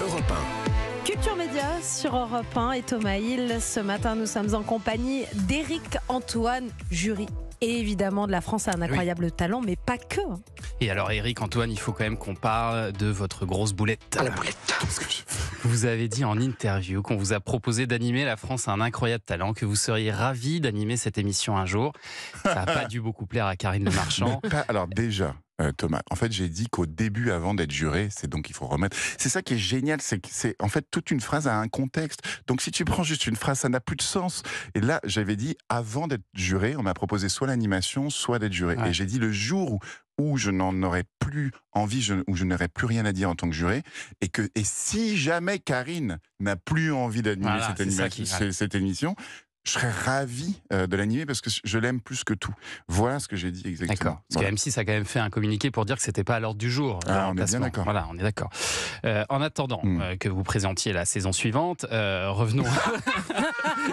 Europe 1. Culture Média sur Europe 1 et Thomas Hill. Ce matin, nous sommes en compagnie d'Éric Antoine, jury. Et évidemment, de la France a un incroyable talent, mais pas que. Et alors, Éric Antoine, il faut quand même qu'on parle de votre grosse boulette. La boulette. Vous avez dit en interview qu'on vous a proposé d'animer La France a un incroyable talent, que vous seriez ravi d'animer cette émission un jour. Ça n'a pas dû beaucoup plaire à Karine Le Marchand. Alors déjà, Thomas, en fait, j'ai dit qu'au début, avant d'être juré, c'est donc il faut remettre. C'est ça qui est génial, c'est que c'est en fait toute une phrase a un contexte. Donc si tu prends juste une phrase, ça n'a plus de sens. Et là, j'avais dit avant d'être juré, on m'a proposé soit l'animation, soit d'être juré. Ouais. Et j'ai dit le jour où je n'en aurais plus envie, où je n'aurais plus rien à dire en tant que juré, et si jamais Karine n'a plus envie d'animer Voilà, cette émission, je serais ravi de l'animer parce que je l'aime plus que tout. Voilà ce que j'ai dit exactement. D'accord. Parce Voilà. que M6 a quand même fait un communiqué pour dire que c'était pas à l'ordre du jour. Ah, on est bien d'accord. Voilà, on est d'accord. En attendant que vous présentiez la saison suivante, revenons.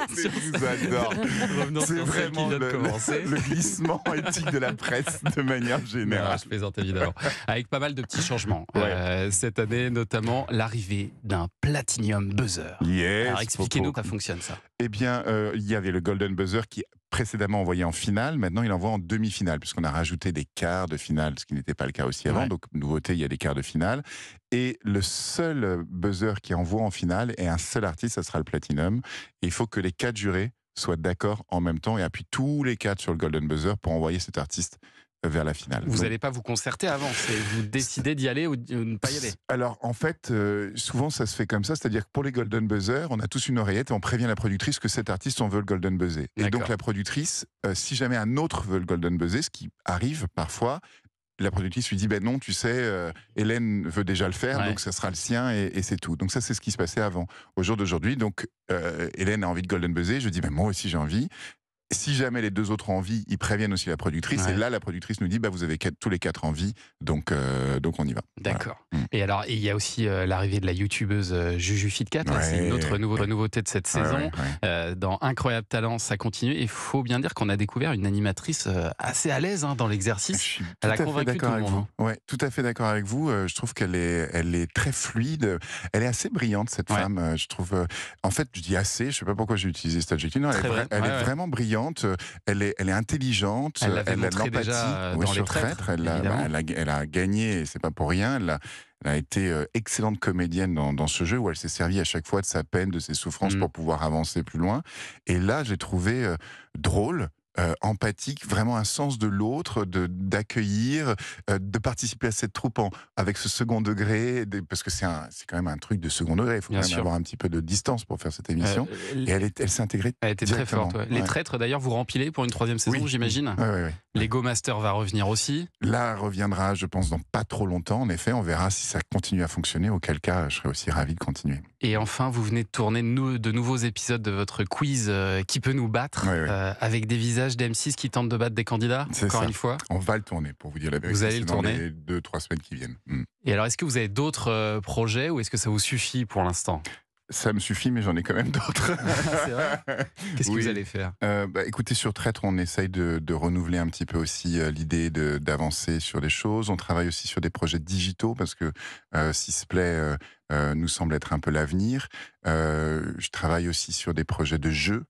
Je vous adore. Revenons C'est sur celle qui vraiment vient de commencer. le glissement éthique de la presse de manière Non, générale. je plaisante évidemment. Avec pas mal de petits changements. Ouais. Cette année, notamment l'arrivée d'un Platinum Buzzer. Yes, Alors expliquez-nous Popo. comment ça fonctionne ça. Eh bien, il y avait le Golden Buzzer qui précédemment envoyé en finale, maintenant il envoie en demi-finale, puisqu'on a rajouté des quarts de finale, ce qui n'était pas le cas aussi avant. Ouais. Donc, nouveauté, il y a des quarts de finale. Et le seul buzzer qui envoie en finale est un seul artiste, ça sera le Platinum. Et il faut que les 4 jurés soient d'accord en même temps et appuient tous les 4 sur le Golden Buzzer pour envoyer cet artiste vers la finale. Vous Donc, n'allez pas vous concerter avant, vous décidez d'y aller ou de ne pas y aller. alors, en fait, souvent, ça se fait comme ça. C'est-à-dire que pour les Golden Buzzer, on a tous une oreillette et on prévient la productrice que cet artiste, on veut le Golden Buzzer. Et D'accord. donc, la productrice, si jamais un autre veut le Golden Buzzer, ce qui arrive parfois, la productrice lui dit ben non, tu sais, Hélène veut déjà le faire, Ouais. donc ça sera le sien et c'est tout. Donc ça, c'est ce qui se passait avant. Au jour d'aujourd'hui, donc Hélène a envie de Golden Buzzer, je dis ben moi aussi j'ai envie. Si jamais les 2 autres ont envie, ils préviennent aussi la productrice. Ouais. Et là, la productrice nous dit bah vous avez tous les 4 envie, donc on y va. D'accord. Voilà. Et alors, il y a aussi l'arrivée de la youtubeuse Juju Fitcat. Ouais. C'est une autre nouveauté de cette saison. Ouais, ouais. Dans Incroyable Talent, ça continue. Et il faut bien dire qu'on a découvert une animatrice assez à l'aise dans Je l'exercice. suis tout Elle a à fait convaincu d'accord tout le avec monde. vous. Ouais, tout à fait d'accord avec vous. Je trouve qu'elle est très fluide. Elle est assez brillante, cette Ouais. femme. Je trouve. En fait, je dis assez. Je sais pas pourquoi j'ai utilisé cet adjectif. Non, Très vrai. elle Ouais, est ouais. vraiment brillante. Elle est intelligente. Elle l'avait a de montré l'empathie. déjà Oui, dans sur Les Traîtres, évidemment. elle a gagné. Et c'est pas pour rien. Elle a été excellente comédienne dans ce jeu où elle s'est servie à chaque fois de sa peine, de ses souffrances pour pouvoir avancer plus loin. Et là, j'ai trouvé drôle. Empathique, vraiment un sens de l'autre, d'accueillir, de participer à cette troupe avec ce second degré, parce que c'est quand même un truc de second degré, il faut Bien quand même sûr. avoir un petit peu de distance pour faire cette émission. Et elle s'est intégrée Elle était très directement. forte. Ouais. Les Ouais. Traîtres, d'ailleurs, vous rempilez pour une 3e saison, Oui. j'imagine. Ouais. Lego Master va revenir aussi. Là, elle reviendra, je pense, dans pas trop longtemps. En effet, on verra si ça continue à fonctionner, auquel cas, je serais aussi ravi de continuer. Et enfin, vous venez de tourner de nouveaux épisodes de votre quiz Qui peut nous battre, Ouais. avec des visages d'M6 qui tentent de battre des candidats, C'est encore ça. une fois. On va le tourner, pour vous dire la vérité. Vous allez C'est le dans tourner les 2-3 semaines qui viennent. Et alors, est-ce que vous avez d'autres projets ou est-ce que ça vous suffit pour l'instant? Ça me suffit, mais j'en ai quand même d'autres. C'est vrai. Qu'est-ce que Oui. vous allez faire? Écoutez, sur Traître, on essaye de renouveler un petit peu aussi l'idée d'avancer sur des choses. On travaille aussi sur des projets digitaux parce que Sisplay nous semble être un peu l'avenir. Je travaille aussi sur des projets de jeux.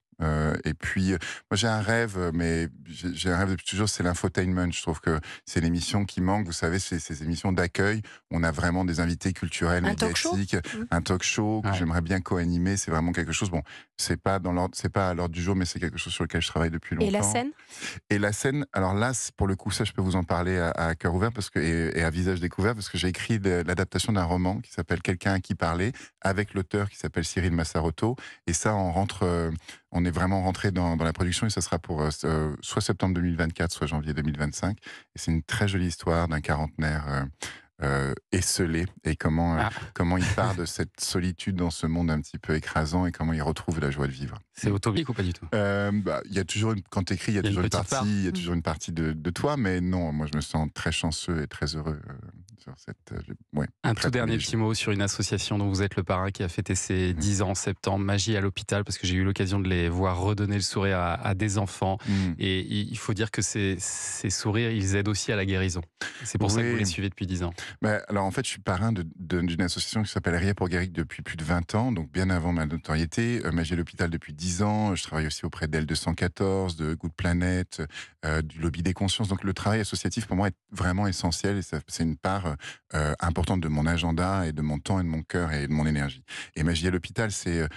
Et puis, moi j'ai un rêve, mais j'ai un rêve depuis toujours, c'est l'infotainment. Je trouve que c'est l'émission qui manque. Vous savez, c'est ces émissions d'accueil. On a vraiment des invités culturels, Un talk show. médiatiques, un talk show que Ouais. j'aimerais bien co-animer. C'est vraiment quelque chose. Bon, c'est pas à l'ordre du jour, mais c'est quelque chose sur lequel je travaille depuis longtemps. Et la scène? Et la scène, alors là, pour le coup, ça, je peux vous en parler à cœur ouvert et à visage découvert, parce que j'ai écrit l'adaptation d'un roman qui s'appelle Quelqu'un à qui parler, avec l'auteur qui s'appelle Cyril Massarotto. Et ça, on est vraiment rentré dans la production et ça sera pour soit septembre 2024, soit janvier 2025. Et c'est une très jolie histoire d'un quarantenaire esselé et comment il part de cette solitude dans ce monde un petit peu écrasant et comment il retrouve la joie de vivre. C'est autobiographique ou pas du tout? Il y a toujours quand t'écris, il y a toujours une petite partie, il y a toujours une partie de toi, mais non, moi je me sens très chanceux et très heureux sur cette. Un très tout dernier privilégié. petit mot sur une association dont vous êtes le parrain qui a fêté ses 10 ans en septembre, Magie à l'hôpital, parce que j'ai eu l'occasion de les voir redonner le sourire à des enfants. Mm. Et il faut dire que ces sourires, ils aident aussi à la guérison. C'est pour ça que vous Oui. les suivez depuis 10 ans. Alors en fait, je suis parrain d'une association qui s'appelle Ria pour Guéric depuis plus de 20 ans, donc bien avant ma notoriété. Magie à l'hôpital depuis 10 ans. Je travaille aussi auprès d'L214, de Good Planet, du Lobby des consciences. Donc le travail associatif pour moi est vraiment essentiel et c'est une part importante de mon agenda et de mon temps et de mon cœur et de mon énergie. Et Magie à l'hôpital, c'est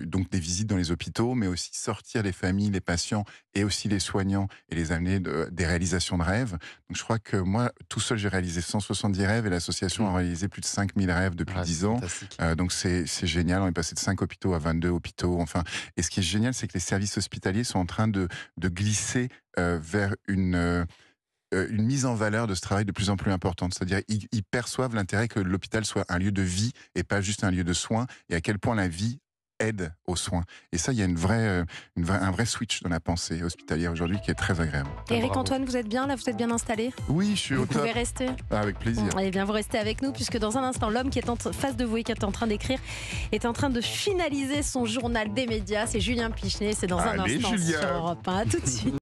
donc des visites dans les hôpitaux, mais aussi sortir les familles, les patients et aussi les soignants et les amener des réalisations de rêves. Donc je crois que moi, tout seul, j'ai réalisé 170 rêves et l'association a réalisé plus de 5000 rêves depuis Ouais, 10 c'est ans. fantastique. Donc c'est génial, on est passé de 5 hôpitaux à 22 hôpitaux. Enfin, et ce qui est génial, c'est que les services hospitaliers sont en train de glisser vers une mise en valeur de ce travail de plus en plus importante. C'est-à-dire ils perçoivent l'intérêt que l'hôpital soit un lieu de vie et pas juste un lieu de soins, et à quel point la vie aide aux soins. Et ça, il y a un vrai switch dans la pensée hospitalière aujourd'hui qui est très agréable. Éric bravo. Antoine, vous êtes bien là, vous êtes bien installé? Oui, je suis au Vous top. pouvez rester. Avec plaisir. Eh bien, vous restez avec nous puisque dans un instant, l'homme qui est en face de vous et qui est en train d'écrire est en train de finaliser son journal des médias. C'est Julien Pichenet. C'est dans un Allez, instant Julien. sur Europe 1. À tout de suite.